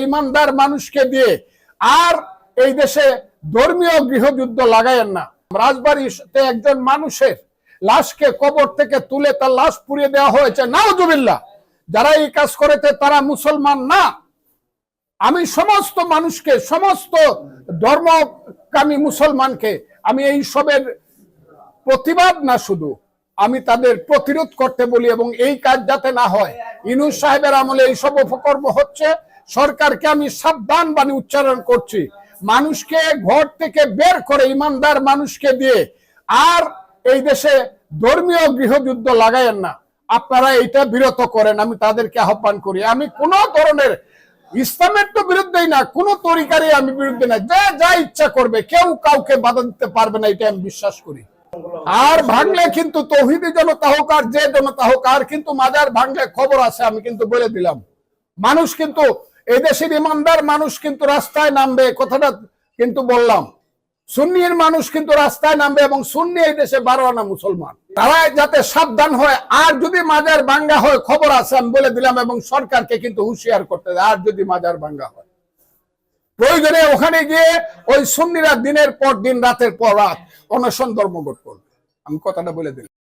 ইমানদার মানুষকে দিয়ে আর এই দেশে ধর্মীয় গৃহযুদ্ধ লাগায়েন না। রাজবাড়িতে একজন মানুষের লাশকে কবর থেকে তুলে তার লাশ পুড়িয়ে দেওয়া হয়েছে, নাউজুবিল্লাহ। যারা এই কাজ করেছে তারা মুসলমান না। আমি সমস্ত মানুষকে, সমস্ত ধর্মকামী মুসলমানকে আমি এই সবের প্রতিবাদ না, শুধু আমি তাদের প্রতিরোধ করতে বলি, এবং এই কাজ যাতে না হয়। ইউনূস সাহেবের আমলে এইসব অপকর্ম হচ্ছে। সরকারকে আমি সাবধান বাণী উচ্চারণ করছি, মানুষকে ঘর থেকে বের করে ইমানদার মানুষকে দিয়ে আর এই দেশে ধর্মীয় গৃহযুদ্ধ লাগায়েন না। আপনারা এটা বিরত করেন, আমি তাদেরকে আহ্বান করি। আমি কোন ধরনের ইসলামের তো বিরুদ্ধেই না, কোন তরিকারই আমি বিরুদ্ধে না। যা ইচ্ছা করবে, কেউ কাউকে বাধা দিতে পারবে না, এটা আমি বিশ্বাস করি। আর ভাঙলে কিন্তু তৌহিদি জনতা হোক আর যে জনতা হোক, আর কিন্তু মাজার ভাঙলে খবর আছে, আমি কিন্তু বলে দিলাম। মানুষ কিন্তু এই দেশের ইমানদার মানুষ কিন্তু রাস্তায় নামবে, কথাটা কিন্তু বললাম। সুন্নির মানুষ কিন্তু রাস্তায় নামবে, এবং সুন্নি এই দেশে 12 আনা মুসলমান, তারা যাতে সাবধান হয়। আর যদি মাজার ভাঙ্গা হয়, খবর আছে, আমি বলে দিলাম, এবং সরকারকে কিন্তু হুঁশিয়ার করতে হবে। আর যদি মাজার ভাঙ্গা হয়, প্রয়োজনে ওখানে গিয়ে ওই সুন্নিরা দিনের পর দিন, রাতের পর রাত অনশন ধর্মঘট করবে। আমি কথাটা বলে দিলাম।